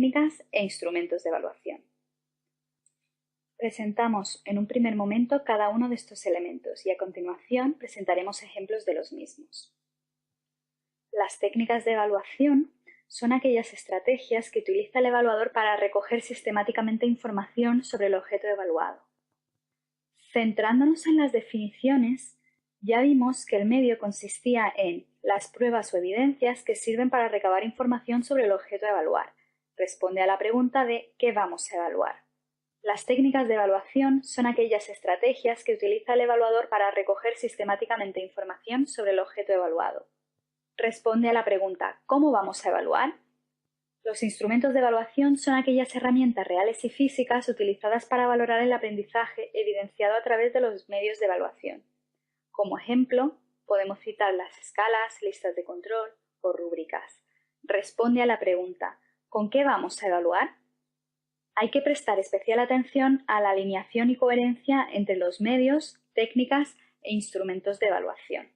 técnicas e instrumentos de evaluación. Presentamos en un primer momento cada uno de estos elementos y a continuación presentaremos ejemplos de los mismos. Las técnicas de evaluación son aquellas estrategias que utiliza el evaluador para recoger sistemáticamente información sobre el objeto evaluado. Centrándonos en las definiciones, ya vimos que el medio consistía en las pruebas o evidencias que sirven para recabar información sobre el objeto a evaluar. Responde a la pregunta de ¿qué vamos a evaluar? Las técnicas de evaluación son aquellas estrategias que utiliza el evaluador para recoger sistemáticamente información sobre el objeto evaluado. Responde a la pregunta ¿cómo vamos a evaluar? Los instrumentos de evaluación son aquellas herramientas reales y físicas utilizadas para valorar el aprendizaje evidenciado a través de los medios de evaluación. Como ejemplo, podemos citar las escalas, listas de control o rúbricas. Responde a la pregunta ¿con qué vamos a evaluar? Hay que prestar especial atención a la alineación y coherencia entre los medios, técnicas e instrumentos de evaluación.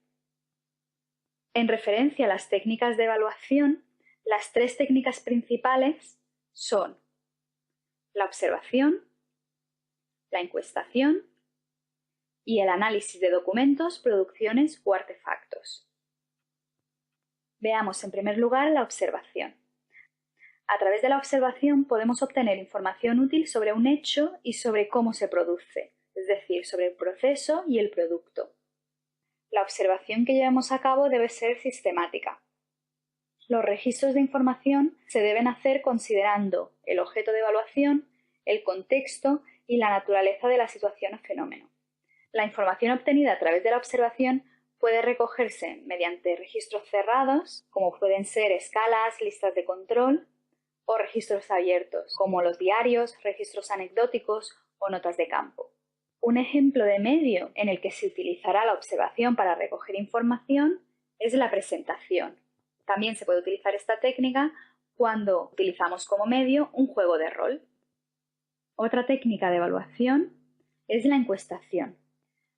En referencia a las técnicas de evaluación, las tres técnicas principales son la observación, la encuestación y el análisis de documentos, producciones o artefactos. Veamos en primer lugar la observación. A través de la observación podemos obtener información útil sobre un hecho y sobre cómo se produce, es decir, sobre el proceso y el producto. La observación que llevamos a cabo debe ser sistemática. Los registros de información se deben hacer considerando el objeto de evaluación, el contexto y la naturaleza de la situación o fenómeno. La información obtenida a través de la observación puede recogerse mediante registros cerrados, como pueden ser escalas, listas de control, o registros abiertos, como los diarios, registros anecdóticos o notas de campo. Un ejemplo de medio en el que se utilizará la observación para recoger información es la presentación. También se puede utilizar esta técnica cuando utilizamos como medio un juego de rol. Otra técnica de evaluación es la encuestación.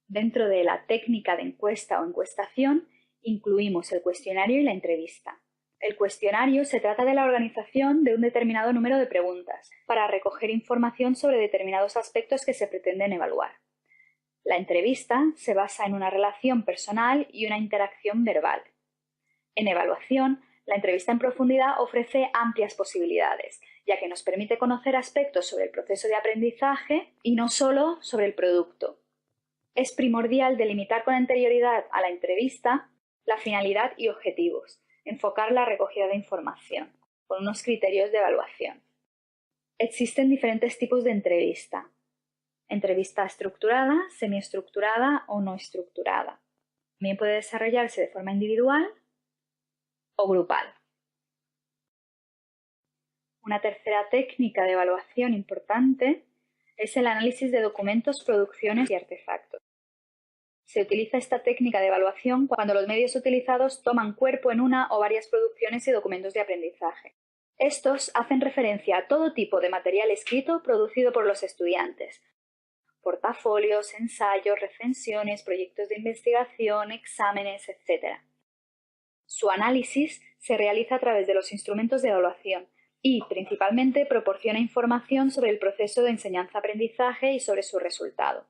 Dentro de la técnica de encuesta o encuestación incluimos el cuestionario y la entrevista. El cuestionario se trata de la organización de un determinado número de preguntas para recoger información sobre determinados aspectos que se pretenden evaluar. La entrevista se basa en una relación personal y una interacción verbal. En evaluación, la entrevista en profundidad ofrece amplias posibilidades, ya que nos permite conocer aspectos sobre el proceso de aprendizaje y no solo sobre el producto. Es primordial delimitar con anterioridad a la entrevista la finalidad y objetivos, enfocar la recogida de información, con unos criterios de evaluación. Existen diferentes tipos de entrevista. Entrevista estructurada, semiestructurada o no estructurada. También puede desarrollarse de forma individual o grupal. Una tercera técnica de evaluación importante es el análisis de documentos, producciones y artefactos. Se utiliza esta técnica de evaluación cuando los medios utilizados toman cuerpo en una o varias producciones y documentos de aprendizaje. Estos hacen referencia a todo tipo de material escrito producido por los estudiantes: portafolios, ensayos, recensiones, proyectos de investigación, exámenes, etc. Su análisis se realiza a través de los instrumentos de evaluación y, principalmente, proporciona información sobre el proceso de enseñanza-aprendizaje y sobre su resultado.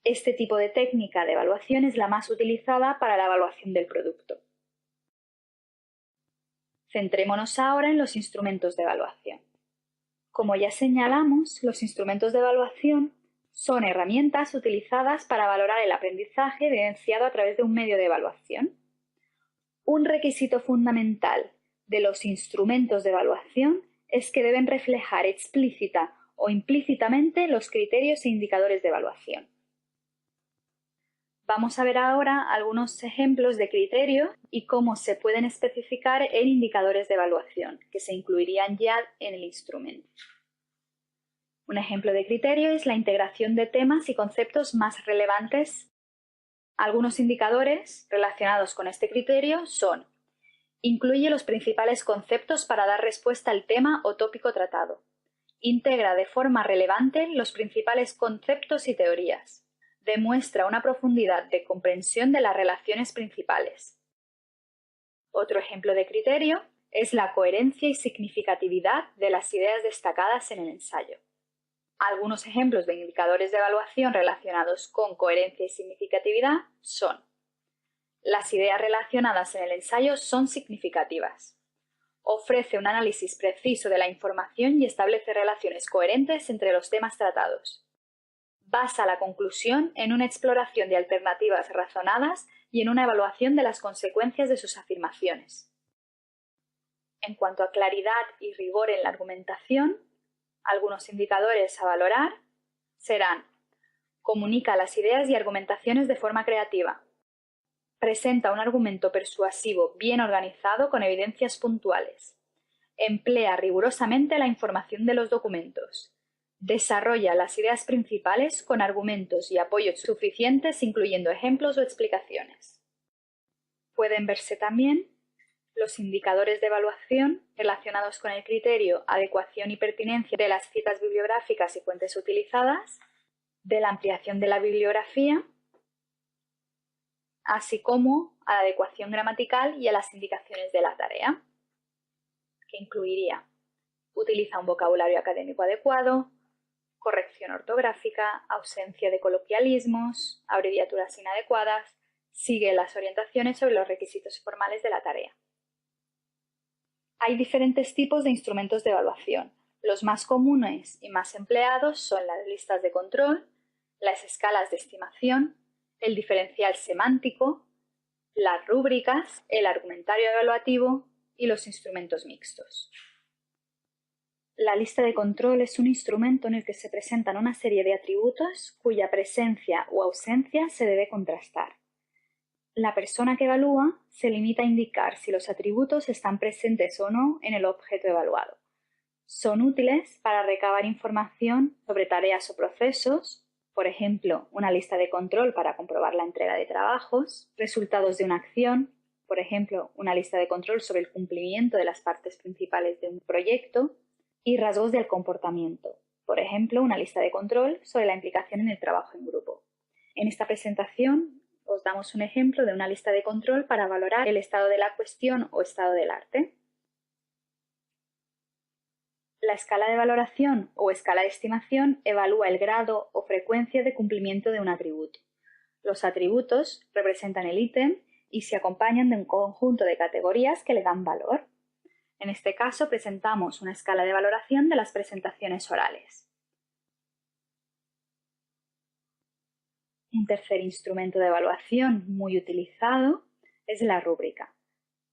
Este tipo de técnica de evaluación es la más utilizada para la evaluación del producto. Centrémonos ahora en los instrumentos de evaluación. Como ya señalamos, los instrumentos de evaluación son herramientas utilizadas para valorar el aprendizaje evidenciado a través de un medio de evaluación. Un requisito fundamental de los instrumentos de evaluación es que deben reflejar explícita o implícitamente los criterios e indicadores de evaluación. Vamos a ver ahora algunos ejemplos de criterios y cómo se pueden especificar en indicadores de evaluación, que se incluirían ya en el instrumento. Un ejemplo de criterio es la integración de temas y conceptos más relevantes. Algunos indicadores relacionados con este criterio son: incluye los principales conceptos para dar respuesta al tema o tópico tratado. Integra de forma relevante los principales conceptos y teorías. Demuestra una profundidad de comprensión de las relaciones principales. Otro ejemplo de criterio es la coherencia y significatividad de las ideas destacadas en el ensayo. Algunos ejemplos de indicadores de evaluación relacionados con coherencia y significatividad son: las ideas relacionadas en el ensayo son significativas. Ofrece un análisis preciso de la información y establece relaciones coherentes entre los temas tratados. Basa la conclusión en una exploración de alternativas razonadas y en una evaluación de las consecuencias de sus afirmaciones. En cuanto a claridad y rigor en la argumentación, algunos indicadores a valorar serán: comunica las ideas y argumentaciones de forma creativa. Presenta un argumento persuasivo bien organizado con evidencias puntuales. Emplea rigurosamente la información de los documentos. Desarrolla las ideas principales con argumentos y apoyos suficientes, incluyendo ejemplos o explicaciones. Pueden verse también los indicadores de evaluación relacionados con el criterio, adecuación y pertinencia de las citas bibliográficas y fuentes utilizadas, de la ampliación de la bibliografía, así como a la adecuación gramatical y a las indicaciones de la tarea, que incluiría: utiliza un vocabulario académico adecuado, corrección ortográfica, ausencia de coloquialismos, abreviaturas inadecuadas, sigue las orientaciones sobre los requisitos formales de la tarea. Hay diferentes tipos de instrumentos de evaluación. Los más comunes y más empleados son las listas de control, las escalas de estimación, el diferencial semántico, las rúbricas, el argumentario evaluativo y los instrumentos mixtos. La lista de control es un instrumento en el que se presentan una serie de atributos cuya presencia o ausencia se debe contrastar. La persona que evalúa se limita a indicar si los atributos están presentes o no en el objeto evaluado. Son útiles para recabar información sobre tareas o procesos, por ejemplo, una lista de control para comprobar la entrega de trabajos, resultados de una acción, por ejemplo, una lista de control sobre el cumplimiento de las partes principales de un proyecto, y rasgos del comportamiento, por ejemplo, una lista de control sobre la implicación en el trabajo en grupo. En esta presentación os damos un ejemplo de una lista de control para valorar el estado de la cuestión o estado del arte. La escala de valoración o escala de estimación evalúa el grado o frecuencia de cumplimiento de un atributo. Los atributos representan el ítem y se acompañan de un conjunto de categorías que le dan valor. En este caso presentamos una escala de valoración de las presentaciones orales. Un tercer instrumento de evaluación muy utilizado es la rúbrica.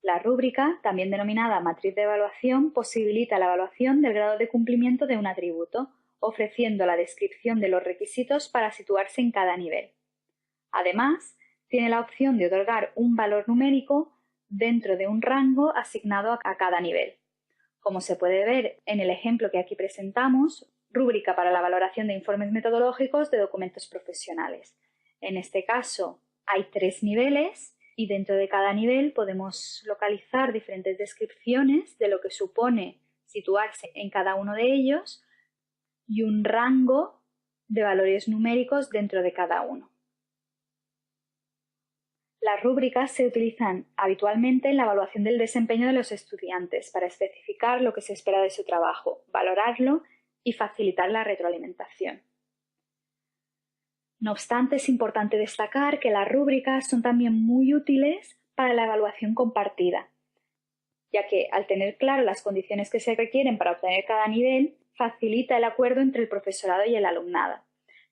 La rúbrica, también denominada matriz de evaluación, posibilita la evaluación del grado de cumplimiento de un atributo, ofreciendo la descripción de los requisitos para situarse en cada nivel. Además, tiene la opción de otorgar un valor numérico dentro de un rango asignado a cada nivel. Como se puede ver en el ejemplo que aquí presentamos, rúbrica para la valoración de informes metodológicos de documentos profesionales. En este caso hay 3 niveles y dentro de cada nivel podemos localizar diferentes descripciones de lo que supone situarse en cada uno de ellos y un rango de valores numéricos dentro de cada uno. Las rúbricas se utilizan habitualmente en la evaluación del desempeño de los estudiantes para especificar lo que se espera de su trabajo, valorarlo y facilitar la retroalimentación. No obstante, es importante destacar que las rúbricas son también muy útiles para la evaluación compartida, ya que al tener claro las condiciones que se requieren para obtener cada nivel, facilita el acuerdo entre el profesorado y el alumnado.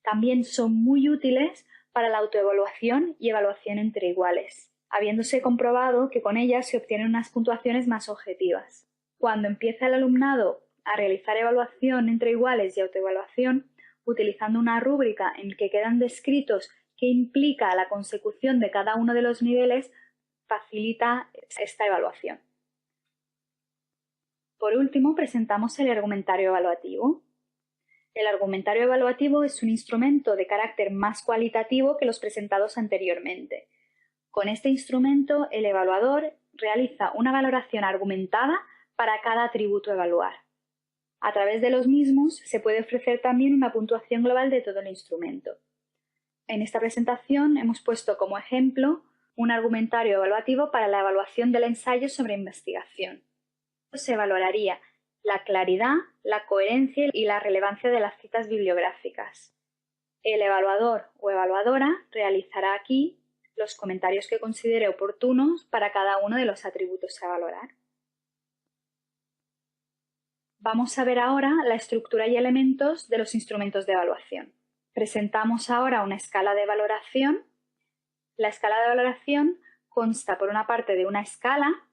También son muy útiles para la autoevaluación y evaluación entre iguales, habiéndose comprobado que con ellas se obtienen unas puntuaciones más objetivas. Cuando empieza el alumnado a realizar evaluación entre iguales y autoevaluación, utilizando una rúbrica en la que quedan descritos qué implica la consecución de cada uno de los niveles, facilita esta evaluación. Por último, presentamos el argumentario evaluativo. El argumentario evaluativo es un instrumento de carácter más cualitativo que los presentados anteriormente. Con este instrumento, el evaluador realiza una valoración argumentada para cada atributo a evaluar. A través de los mismos se puede ofrecer también una puntuación global de todo el instrumento. En esta presentación hemos puesto como ejemplo un argumentario evaluativo para la evaluación del ensayo sobre investigación. se valoraría la claridad, la coherencia y la relevancia de las citas bibliográficas. El evaluador o evaluadora realizará aquí los comentarios que considere oportunos para cada uno de los atributos a valorar. Vamos a ver ahora la estructura y elementos de los instrumentos de evaluación. Presentamos ahora una escala de valoración. La escala de valoración consta por una parte de una escala,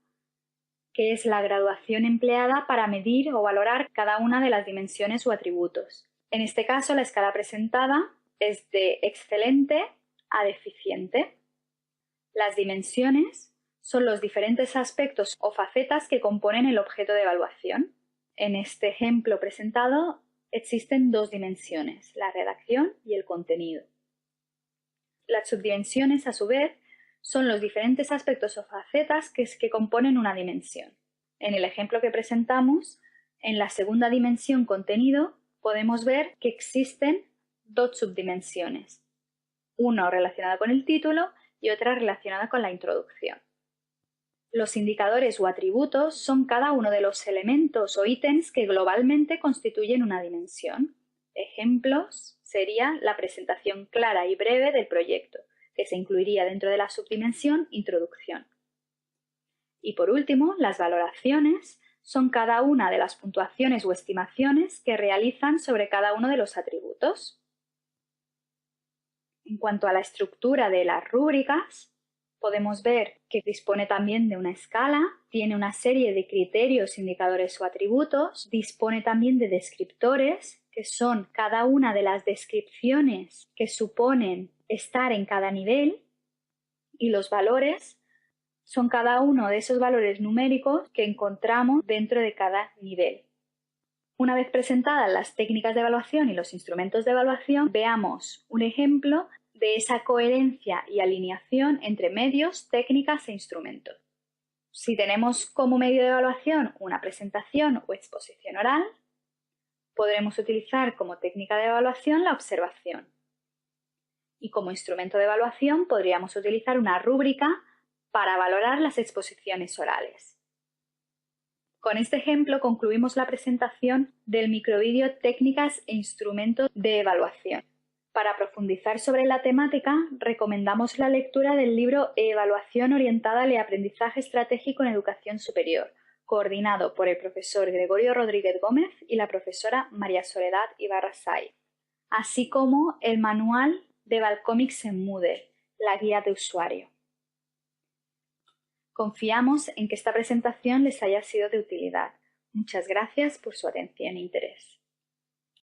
que es la graduación empleada para medir o valorar cada una de las dimensiones o atributos. En este caso, la escala presentada es de excelente a deficiente. Las dimensiones son los diferentes aspectos o facetas que componen el objeto de evaluación. En este ejemplo presentado existen dos dimensiones, la redacción y el contenido. Las subdimensiones, a su vez, son los diferentes aspectos o facetas que componen una dimensión. En el ejemplo que presentamos, en la segunda dimensión, contenido, podemos ver que existen dos subdimensiones, una relacionada con el título y otra relacionada con la introducción. Los indicadores o atributos son cada uno de los elementos o ítems que globalmente constituyen una dimensión. Ejemplos sería la presentación clara y breve del proyecto, que se incluiría dentro de la subdimensión introducción. Y por último, las valoraciones son cada una de las puntuaciones o estimaciones que realizan sobre cada uno de los atributos. En cuanto a la estructura de las rúbricas, podemos ver que dispone también de una escala, tiene una serie de criterios, indicadores o atributos, dispone también de descriptores, que son cada una de las descripciones que suponen estar en cada nivel, y los valores son cada uno de esos valores numéricos que encontramos dentro de cada nivel. Una vez presentadas las técnicas de evaluación y los instrumentos de evaluación, veamos un ejemplo de esa coherencia y alineación entre medios, técnicas e instrumentos. Si tenemos como medio de evaluación una presentación o exposición oral, podremos utilizar como técnica de evaluación la observación. Y como instrumento de evaluación podríamos utilizar una rúbrica para valorar las exposiciones orales. Con este ejemplo concluimos la presentación del microvídeo Técnicas e instrumentos de evaluación. Para profundizar sobre la temática, recomendamos la lectura del libro Evaluación orientada al aprendizaje estratégico en educación superior, coordinado por el profesor Gregorio Rodríguez Gómez y la profesora María Soledad Ibarra Saiz, así como el manual de Valcomics en Moodle, la guía de usuario. Confiamos en que esta presentación les haya sido de utilidad. Muchas gracias por su atención e interés.